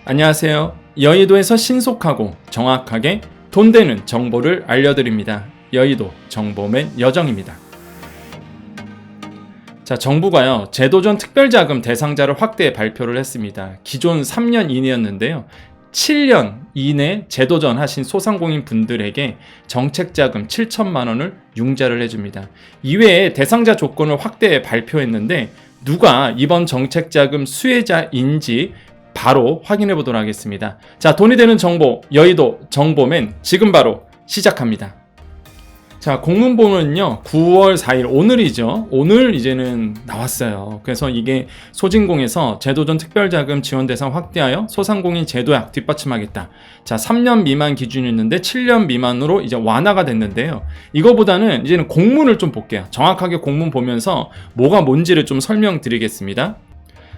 안녕하세요. 여의도에서 신속하고 정확하게 돈 되는 정보를 알려드립니다. 여의도 정보맨 여정입니다. 자, 정부가요, 제도전 특별자금 대상자를 확대 발표를 했습니다. 기존 3년 이내였는데요. 7년 이내 제도전 하신 소상공인 분들에게 정책자금 7천만 원을 융자를 해줍니다. 이외에 대상자 조건을 확대 발표했는데 누가 이번 정책자금 수혜자인지 바로 확인해 보도록 하겠습니다. 자, 돈이 되는 정보, 여의도 정보맨 지금 바로 시작합니다. 자, 공문본은요 9월 4일 오늘이죠. 오늘 이제는 나왔어요. 그래서 이게 소진공에서 제도전 특별자금 지원 대상 확대하여 소상공인 제도약 뒷받침하겠다. 자, 3년 미만 기준이었는데 7년 미만으로 이제 완화가 됐는데요. 이거보다는 이제는 공문을 좀 볼게요. 정확하게 공문 보면서 뭐가 뭔지를 좀 설명드리겠습니다.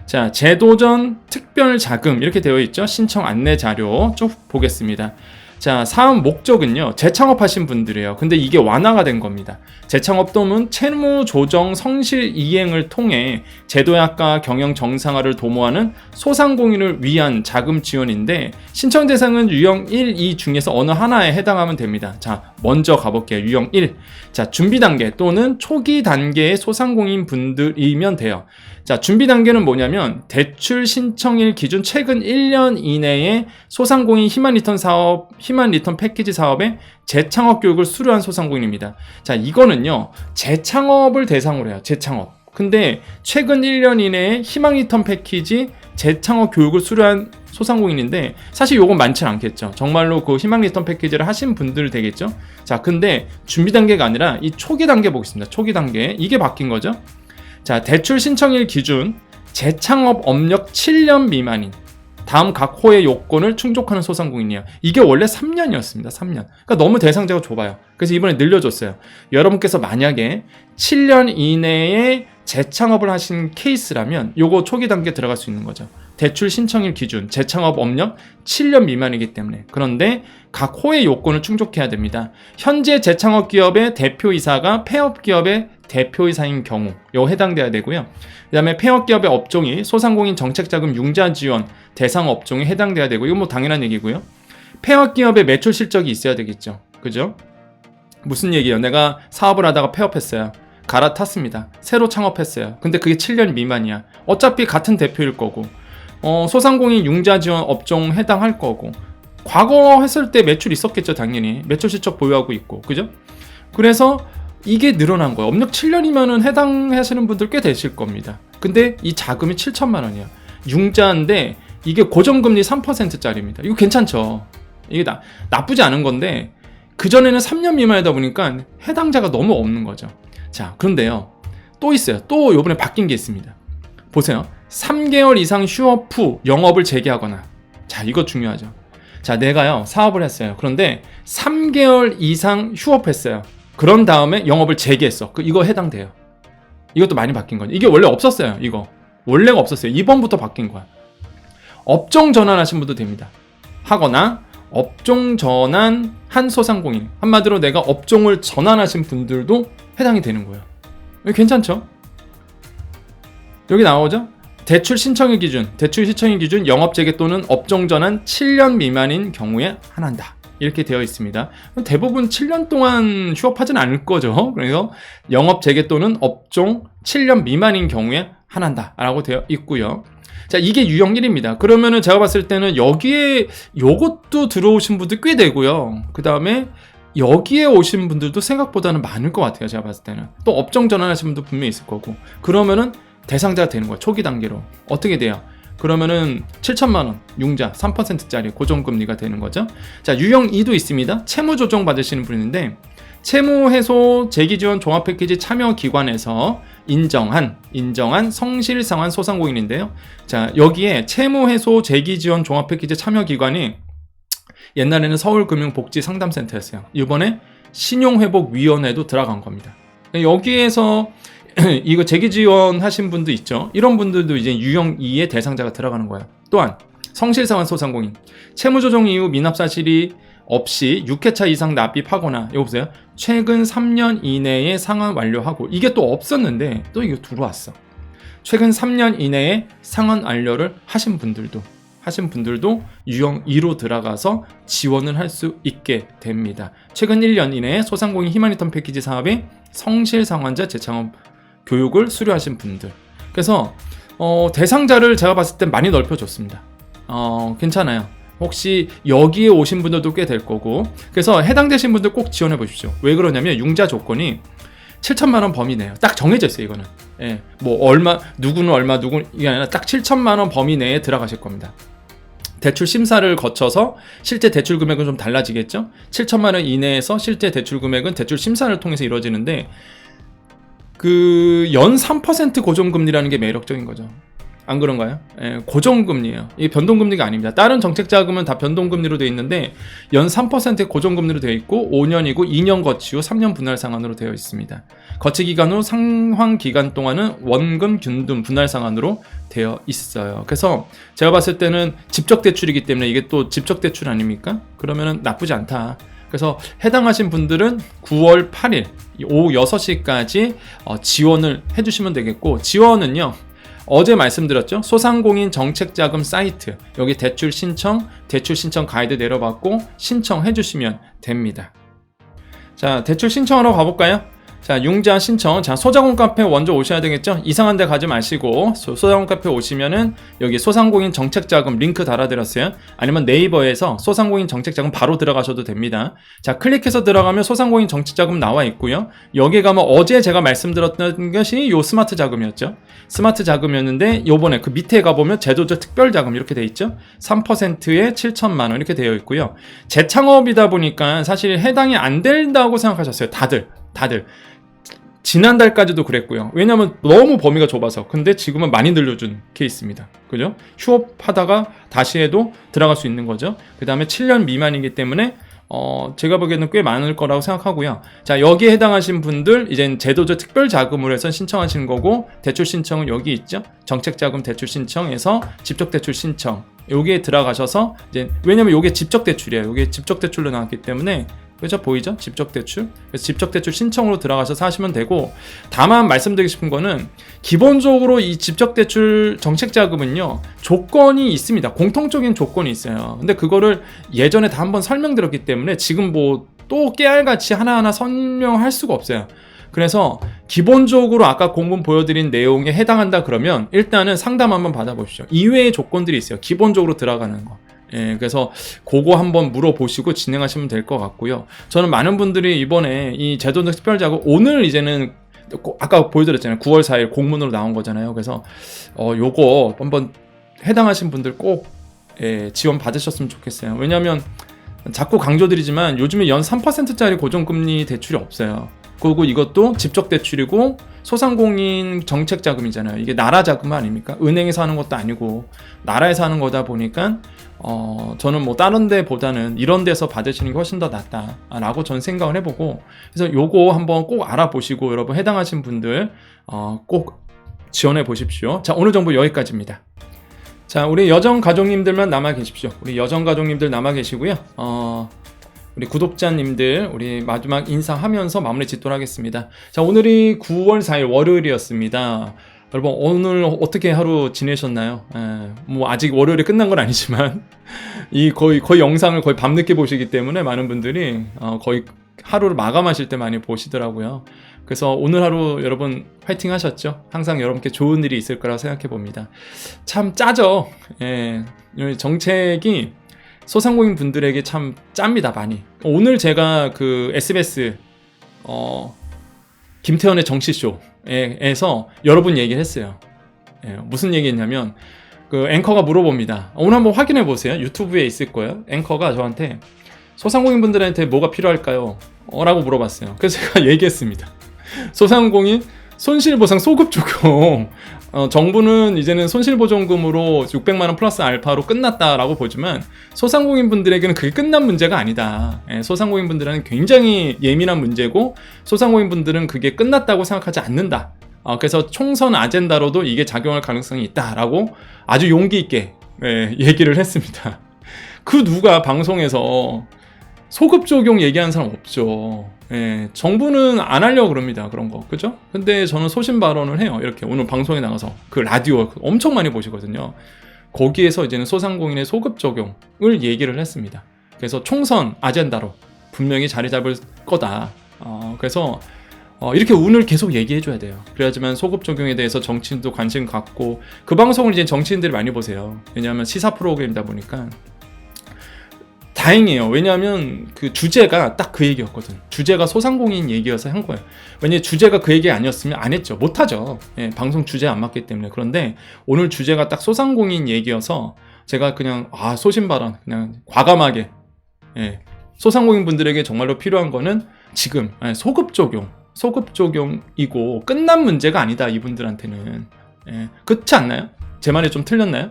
자, 제도전 특별자금 이렇게 되어 있죠. 신청 안내 자료 쭉 보겠습니다. 자, 사업 목적은요, 재창업하신 분들이에요. 근데 이게 완화가 된 겁니다. 재창업도는 채무 조정 성실 이행을 통해 제도약과 경영 정상화를 도모하는 소상공인을 위한 자금 지원인데 신청 대상은 유형 1, 2 중에서 어느 하나에 해당하면 됩니다. 자, 먼저 가볼게요. 유형 1. 자, 준비 단계 또는 초기 단계의 소상공인 분들이면 돼요. 자, 준비 단계는 뭐냐면 대출 신청일 기준 최근 1년 이내에 소상공인 희망 리턴 패키지 사업에 재창업 교육을 수료한 소상공인입니다. 자, 이거는요, 재창업을 대상으로 해요. 재창업. 근데 최근 1년 이내에 희망 리턴 패키지 재창업 교육을 수료한 소상공인인데 사실 요건 많지 않겠죠. 정말로 그 희망 리턴 패키지를 하신 분들 되겠죠. 자, 근데 준비 단계가 아니라 이 초기 단계 보겠습니다. 초기 단계. 이게 바뀐 거죠. 자, 대출 신청일 기준 재창업 업력 7년 미만인 다음 각 호의 요건을 충족하는 소상공인이에요. 이게 원래 3년이었습니다. 3년. 그러니까 너무 대상자가 좁아요. 그래서 이번에 늘려줬어요. 여러분께서 만약에 7년 이내에 재창업을 하신 케이스라면 요거 초기 단계에 들어갈 수 있는 거죠. 대출 신청일 기준 재창업 업력 7년 미만이기 때문에. 그런데 각 호의 요건을 충족해야 됩니다. 현재 재창업 기업의 대표이사가 폐업 기업의 대표이사인 경우 요 해당돼야 되고요. 그 다음에 폐업 기업의 업종이 소상공인 정책자금 융자 지원 대상 업종에 해당돼야 되고, 이건 뭐 당연한 얘기고요. 폐업 기업의 매출 실적이 있어야 되겠죠. 그죠? 무슨 얘기예요? 내가 사업을 하다가 폐업했어요. 갈아탔습니다. 새로 창업했어요. 근데 그게 7년 미만이야. 어차피 같은 대표일 거고, 소상공인 융자 지원 업종 해당할 거고, 과거 했을 때 매출 있었겠죠. 당연히 매출 실적 보유하고 있고, 그죠? 그래서 이게 늘어난 거예요. 업력 7년이면은 해당하시는 분들 꽤 되실 겁니다. 근데 이 자금이 7천만 원이야. 융자인데 이게 고정금리 3%짜리입니다. 이거 괜찮죠? 이게 나쁘지 않은 건데 그전에는 3년 미만이다 보니까 해당자가 너무 없는 거죠. 자, 그런데요, 또 있어요. 또 요번에 바뀐 게 있습니다. 보세요. 3개월 이상 휴업 후 영업을 재개하거나. 자, 이거 중요하죠. 자, 내가요 사업을 했어요. 그런데 3개월 이상 휴업했어요. 그런 다음에 영업을 재개했어. 이거 해당돼요. 이것도 많이 바뀐 거죠. 이게 원래 없었어요. 이거 원래가 없었어요. 이번부터 바뀐 거야. 업종 전환하신 분도 됩니다. 하거나 업종 전환한 소상공인, 한마디로 내가 업종을 전환하신 분들도 해당이 되는 거예요. 괜찮죠? 여기 나오죠? 대출 신청일 기준 영업 재개 또는 업종 전환 7년 미만인 경우에 한한다. 이렇게 되어 있습니다. 대부분 7년 동안 휴업하진 않을 거죠. 그래서 영업 재개 또는 업종 7년 미만인 경우에 한한다 라고 되어 있고요. 자, 이게 유형 1입니다. 그러면은 제가 봤을 때는 여기에 요것도 들어오신 분들 꽤 되고요. 그 다음에 여기에 오신 분들도 생각보다는 많을 것 같아요. 제가 봤을 때는. 또 업종 전환하신 분도 분명히 있을 거고. 그러면은 대상자가 되는 거예요. 초기 단계로. 어떻게 돼요? 그러면은 7천만 원 융자 3%짜리 고정금리가 되는 거죠. 자, 유형 2도 있습니다. 채무 조정 받으시는 분인데 채무 해소 재기 지원 종합 패키지 참여 기관에서 인정한 성실상환 소상공인인데요. 자, 여기에 채무 해소 재기 지원 종합 패키지 참여 기관이 옛날에는 서울금융복지상담센터였어요. 이번에 신용회복위원회도 들어간 겁니다. 여기에서 이거 재기 지원 하신 분도 있죠. 이런 분들도 이제 유형 2의 대상자가 들어가는 거예요. 또한 성실상환 소상공인, 채무 조정 이후 미납 사실이 없이 6회차 이상 납입하거나, 이거 보세요. 최근 3년 이내에 상환 완료하고, 이게 또 없었는데 또 이게 들어왔어. 최근 3년 이내에 상환 완료를 하신 분들도 하신 분들도 유형 2로 들어가서 지원을 할 수 있게 됩니다. 최근 1년 이내에 소상공인 희망리턴 패키지 사업의 성실상환자 재창업 교육을 수료하신 분들. 그래서 대상자를 제가 봤을 땐 많이 넓혀줬습니다. 괜찮아요. 혹시 여기에 오신 분들도 꽤 될 거고, 그래서 해당되신 분들 꼭 지원해 보십시오. 왜 그러냐면 융자 조건이 7천만 원 범위 내요. 딱 정해져 있어요, 이거는. 예, 뭐 얼마, 누구는 얼마, 누구는 이게 아니라 딱 7천만 원 범위 내에 들어가실 겁니다. 대출 심사를 거쳐서 실제 대출 금액은 좀 달라지겠죠? 7천만 원 이내에서 실제 대출 금액은 대출 심사를 통해서 이루어지는데, 그 연 3% 고정금리라는 게 매력적인 거죠. 안 그런가요? 예, 고정금리예요. 이게 변동금리가 아닙니다. 다른 정책자금은 다 변동금리로 되어 있는데 연 3% 고정금리로 되어 있고 5년이고 2년 거치 후 3년 분할 상환으로 되어 있습니다. 거치 기간 후 상환 기간 동안은 원금 균등 분할 상환으로 되어 있어요. 그래서 제가 봤을 때는 직접 대출이기 때문에 이게 또 직접 대출 아닙니까? 그러면은 나쁘지 않다. 그래서 해당하신 분들은 9월 8일 오후 6시까지 지원을 해주시면 되겠고, 지원은요 어제 말씀드렸죠. 소상공인 정책자금 사이트, 여기 대출 신청 가이드 내려받고 신청해 주시면 됩니다. 자, 대출 신청하러 가볼까요? 자, 융자 신청. 자, 소자공 카페 먼저 오셔야 되겠죠? 이상한 데 가지 마시고 소자공 카페 오시면은 여기 소상공인 정책자금 링크 달아드렸어요. 아니면 네이버에서 소상공인 정책자금 바로 들어가셔도 됩니다. 자, 클릭해서 들어가면 소상공인 정책자금 나와 있고요. 여기 가면 어제 제가 말씀드렸던 것이 요 스마트 자금이었죠. 스마트 자금이었는데 요번에 그 밑에 가보면 제도적 특별자금 이렇게 돼 있죠. 3%에 7천만 원 이렇게 되어 있고요. 재창업이다 보니까 사실 해당이 안 된다고 생각하셨어요. 다들 지난달까지도 그랬고요. 왜냐면 너무 범위가 좁아서. 근데 지금은 많이 늘려준 케이스입니다. 그죠? 휴업하다가 다시 해도 들어갈 수 있는 거죠. 그 다음에 7년 미만이기 때문에 제가 보기에는 꽤 많을 거라고 생각하고요. 자, 여기에 해당하신 분들 이젠 제도적 특별자금으로 해서 신청하시는 거고, 대출 신청은 여기 있죠. 정책자금 대출 신청에서 직접대출 신청 여기에 들어가셔서 이제, 왜냐면 이게 직접대출이에요. 이게 직접대출로 나왔기 때문에, 그죠? 보이죠? 직접대출. 그래서 직접대출 신청으로 들어가셔서 하시면 되고, 다만 말씀드리고 싶은 거는 기본적으로 이 직접대출 정책자금은요 조건이 있습니다. 공통적인 조건이 있어요. 근데 그거를 예전에 다 한번 설명드렸기 때문에 지금 뭐 또 깨알같이 하나하나 설명할 수가 없어요. 그래서 기본적으로 아까 공문 보여드린 내용에 해당한다 그러면 일단은 상담 한번 받아보십시오. 이외의 조건들이 있어요. 기본적으로 들어가는 거. 예, 그래서 그거 한번 물어보시고 진행하시면 될 것 같고요. 저는 많은 분들이 이번에 이 제도적 특별자금 오늘 이제는 아까 보여드렸잖아요. 9월 4일 공문으로 나온 거잖아요. 그래서 요거 한번 해당하신 분들 꼭 지원 받으셨으면 좋겠어요. 왜냐하면 자꾸 강조드리지만 요즘에 연 3%짜리 고정금리 대출이 없어요. 그리고 이것도 직접대출이고 소상공인 정책자금이잖아요. 이게 나라 자금 아닙니까? 은행에서 하는 것도 아니고 나라에서 하는 거다 보니까 저는 뭐 다른 데보다는 이런 데서 받으시는 게 훨씬 더 낫다라고 저는 생각을 해보고, 그래서 요거 한번 꼭 알아보시고 여러분 해당하신 분들 꼭 지원해 보십시오. 자, 오늘 정보 여기까지입니다. 자, 우리 여정 가족님들만 남아 계십시오. 우리 여정 가족님들 남아 계시고요. 우리 구독자님들 우리 마지막 인사하면서 마무리 짓도록 하겠습니다. 자, 오늘이 9월 4일 월요일이었습니다. 여러분 오늘 어떻게 하루 지내셨나요? 뭐 아직 월요일이 끝난 건 아니지만 이 거의 영상을 거의 밤늦게 보시기 때문에 많은 분들이 거의 하루를 마감하실 때 많이 보시더라고요. 그래서 오늘 하루 여러분 화이팅 하셨죠? 항상 여러분께 좋은 일이 있을 거라고 생각해 봅니다. 참 짜죠? 정책이 소상공인 분들에게 참 짭니다, 많이. 오늘 제가 그 SBS 김태현의 정치쇼에서 여러분 얘기를 했어요. 무슨 얘기했냐면 그 앵커가 물어봅니다. 오늘 한번 확인해 보세요. 유튜브에 있을 거예요. 앵커가 저한테 소상공인 분들한테 뭐가 필요할까요? 라고 물어봤어요. 그래서 제가 얘기했습니다. 소상공인 손실보상 소급 적용. 정부는 이제는 손실보전금으로 600만원 플러스 알파로 끝났다라고 보지만 소상공인 분들에게는 그게 끝난 문제가 아니다. 소상공인 분들은 굉장히 예민한 문제고 소상공인 분들은 그게 끝났다고 생각하지 않는다. 그래서 총선 아젠다로도 이게 작용할 가능성이 있다라고 아주 용기 있게 얘기를 했습니다. 그 누가 방송에서 소급 적용 얘기하는 사람 없죠. 정부는 안 하려고 그럽니다. 그런 거. 그죠? 근데 저는 소신 발언을 해요. 이렇게 오늘 방송에 나가서 그 라디오 엄청 많이 보시거든요. 거기에서 이제는 소상공인의 소급 적용을 얘기를 했습니다. 그래서 총선 아젠다로 분명히 자리 잡을 거다. 그래서 이렇게 운을 계속 얘기해줘야 돼요. 그래야지만 소급 적용에 대해서 정치인도 관심 갖고, 그 방송을 이제 정치인들이 많이 보세요. 왜냐하면 시사 프로그램이다 보니까. 다행이에요. 왜냐하면 그 주제가 딱 그 얘기였거든. 주제가 소상공인 얘기여서 한 거예요. 왜냐면 주제가 그 얘기 아니었으면 안 했죠. 못하죠. 예, 방송 주제 안 맞기 때문에. 그런데 오늘 주제가 딱 소상공인 얘기여서 제가 그냥 소신발언 그냥 과감하게, 예, 소상공인 분들에게 정말로 필요한 거는 지금 소급 적용이고 끝난 문제가 아니다. 이분들한테는. 예, 그렇지 않나요? 제 말이 좀 틀렸나요?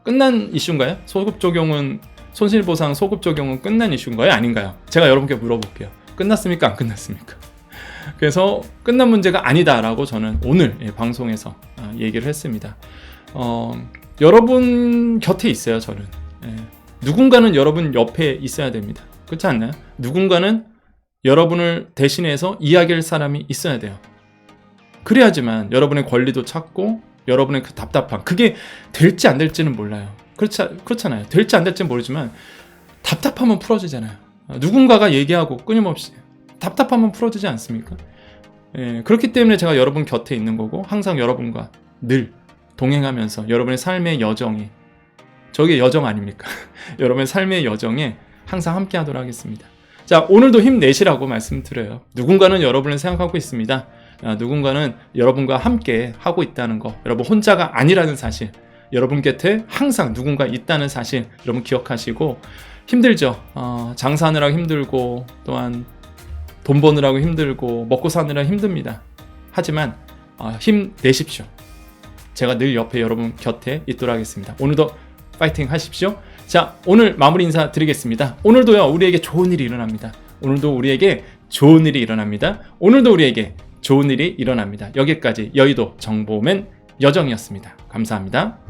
끝난 이슈인가요? 소급 적용은, 손실보상 소급 적용은 끝난 이슈인가요? 아닌가요? 제가 여러분께 물어볼게요. 끝났습니까? 안 끝났습니까? 그래서 끝난 문제가 아니다라고 저는 오늘 방송에서 얘기를 했습니다. 여러분 곁에 있어요. 저는. 누군가는 여러분 옆에 있어야 됩니다. 그렇지 않나요? 누군가는 여러분을 대신해서 이야기할 사람이 있어야 돼요. 그래야지만 여러분의 권리도 찾고 여러분의 그 답답함, 그게 될지 안 될지는 몰라요. 그렇잖아요. 될지 안 될지는 모르지만 답답하면 풀어지잖아요. 누군가가 얘기하고 끊임없이 답답하면 풀어지지 않습니까? 예, 그렇기 때문에 제가 여러분 곁에 있는 거고, 항상 여러분과 늘 동행하면서 여러분의 삶의 여정이, 저게 여정 아닙니까? 여러분의 삶의 여정에 항상 함께 하도록 하겠습니다. 자, 오늘도 힘내시라고 말씀드려요. 누군가는 여러분을 생각하고 있습니다. 누군가는 여러분과 함께 하고 있다는 거, 여러분 혼자가 아니라는 사실, 여러분 곁에 항상 누군가 있다는 사실 여러분 기억하시고, 힘들죠. 장사하느라 힘들고, 또한 돈 버느라고 힘들고, 먹고 사느라 힘듭니다. 하지만 힘내십시오. 제가 늘 옆에 여러분 곁에 있도록 하겠습니다. 오늘도 파이팅 하십시오. 자, 오늘 마무리 인사 드리겠습니다. 오늘도요, 우리에게 좋은 일이 일어납니다. 오늘도 우리에게 좋은 일이 일어납니다. 오늘도 우리에게 좋은 일이 일어납니다. 여기까지 여의도 정보맨 여정이었습니다. 감사합니다.